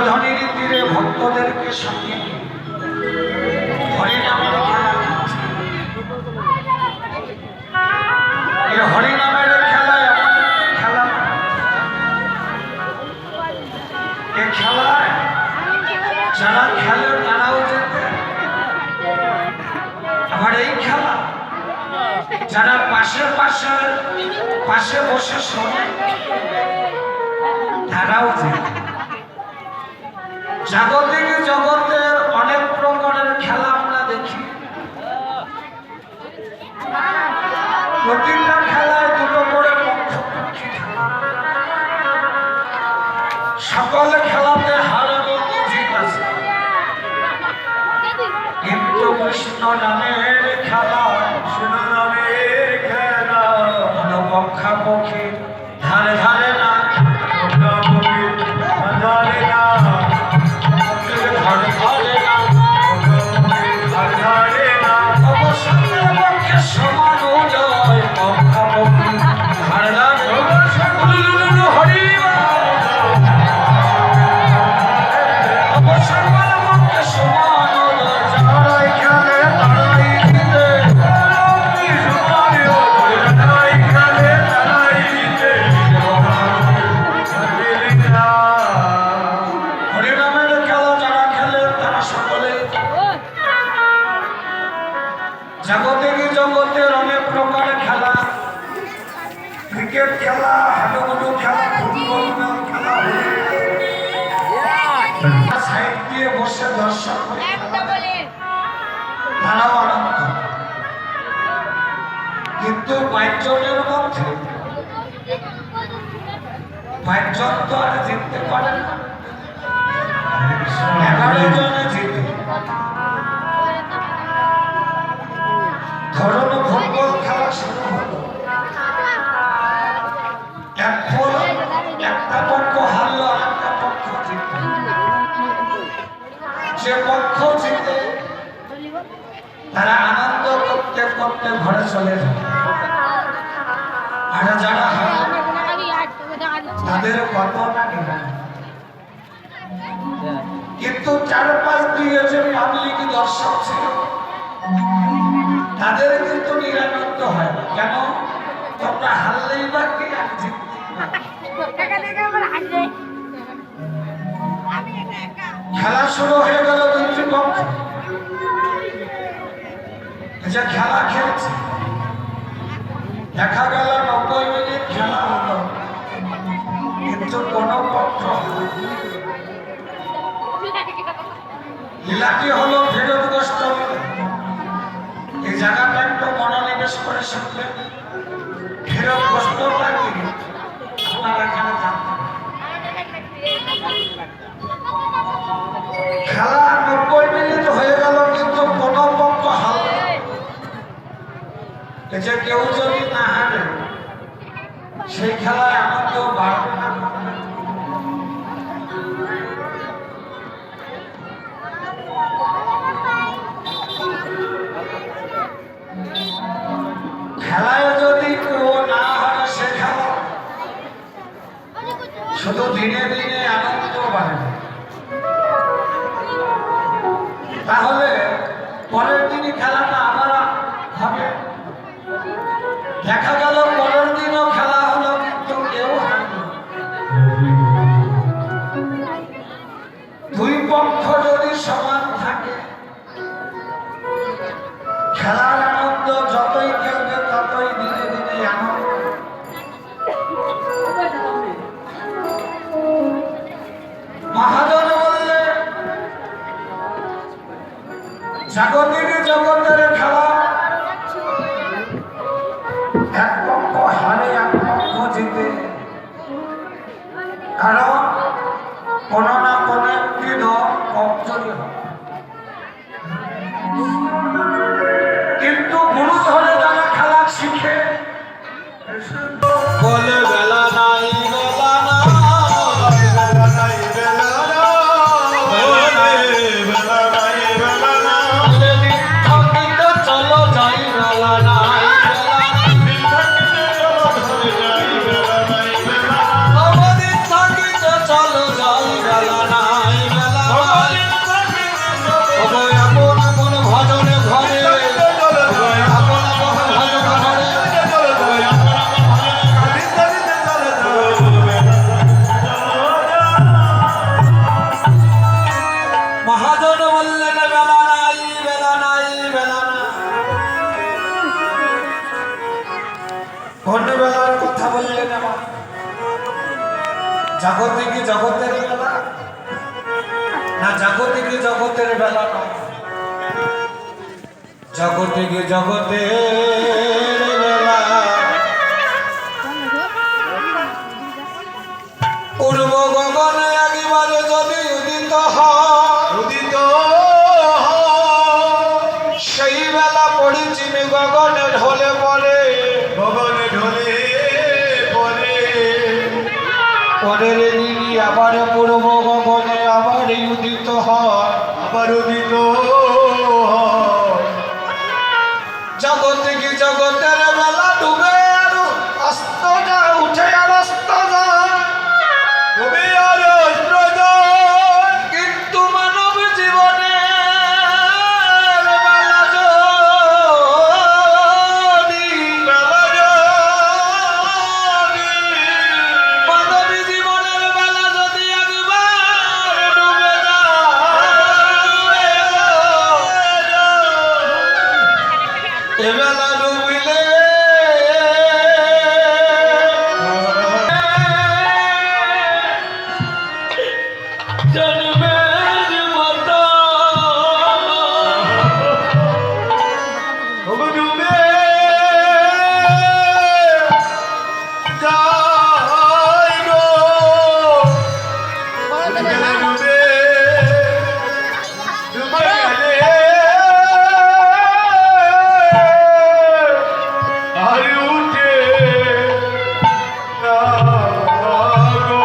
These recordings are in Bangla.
ধনির তীরে ভক্তদেরকে সঙ্গে নিয়ে হরিনামের খেলা খেলছে। এই হরিনামের খেলা এমন একটি খেলা, এই খেলায় যারা খেলে তারাও যেতে, আবার এই খেলা যারা পাশে বসে শোনে তারাও যেতে। জাগতিক জগতের অনেক প্রকারের খেলা আমরা দেখি, প্রতিটা খেলায় দুটো করে পক্ষপক্ষী থাকে। সকল খেলাতে হার এবং জিত আছে, কিন্তু কৃষ্ণ নামের খেলা, কোনো পক্ষাপক্ষী ধারে ধারে না, জাগতিক জগতের অনেক প্রকার খেলা, ক্রিকেট খেলা, হাডুগুডু খেলা, ফুটবল খেলা, সাইড দিয়ে বসে দর্শক তারাও আনন্দ। কিন্তু 5 জনের মধ্যে 5 জন তো আর জিততে পারে না, 11 জনে জিতে। ধরুন ফুটবল খেলা শুরু হলো, একটা পক্ষ হারলো, একটা পক্ষ জিতল। যে পক্ষ জিতে তারা আনন্দ করতে করতে ঘরে চলে যায়, আর যারা হারলো তাদের কত লাগে। কিন্তু চারপাশ দিয়ে যে পাবলিক দর্শক ছিল তাদের কিন্তু নিরানন্দ হয় না। কেন? তোমরা হারলেই বা কি আর খেলা শুরু হয়ে গেল, দুটি পক্ষ যে খেলা খেলছে, দেখা গেল 90 মিনিট খেলা হলো, কিন্তু কোন পক্ষ লীলাটি হলো ফেরতগ্রস্ত। এই জায়গাটা একটু মনোনিবেশ করে শুনলেন, ফেরতগ্রস্তটা কি আপনারা এখানে জানতেন। খেলা 90 মিনিট হয়ে গেল, কিন্তু কোন পক্ষ হারল। যে কেউ যদি না হারে সেই খেলায় আনন্দ বাড়বে না। খেলায় যদি কেউ না হারে সে খেলা শুধু দিনে দিনে আনন্দ বাড়ে, তাহলে পরের দিনই খেলাটা আবার হবে। দেখা গেল পরের দিনও খেলা হলো, কিন্তু কেউ হারল। দুই পক্ষ যদি সমান থাকে, খেলার আনন্দ যতই খেলবে ততই দিনে দিনে আনন্দ। মহাজন বললে জাগতিক জগতের খেলা এক পক্ষ হারে এক পক্ষ জিতে, কারণ কোন না কোন একটি দল কমজোরি হয়। কিন্তু গুরু ধরে যারা খেলা শিখে বলে বেলা নাই, বেলা নাই, চলো যাই, বেলা নাই, চলো যাই, বেলা জাগতিক জগতের বেলা না, জাগতিক জগতের বেলা নয়, জাগতিক জগতের বেলা। পূর্ব গগনে একবারে যদি উদিত উদিত সেই বেলা পড়িছিনি গগনে ঢলে পড়ে, গগনে ঢলে পড়ে। পরের দিনই আবার পূর্ব গগনে আবার উদিত হয়, আবার উদিত জগতিক জগতের বেলা ডুবে আর অস্ত যা উঠে আর অস্ত যায়, ডুবে আর অস্ত যায়। কিন্তু মানব জীবনে বেলা যদি মানব জীবনের বেলা যদি একবার ডুবে যায়, এবেলা ডুবিলে জন্মের মতো ডুবে যায় গো, ডুবে ডুবে গেলে আর উঠে না গো।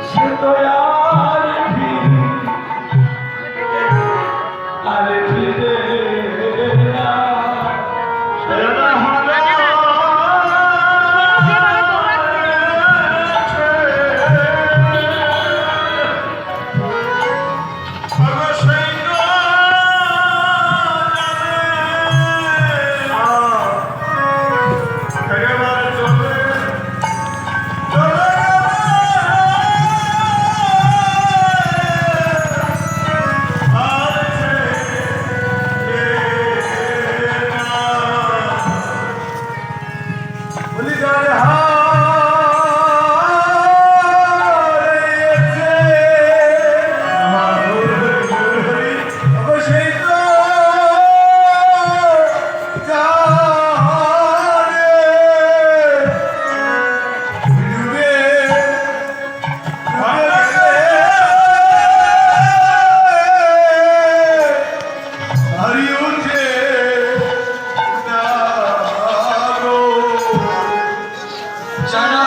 সে তো আর ফিরে না। জানা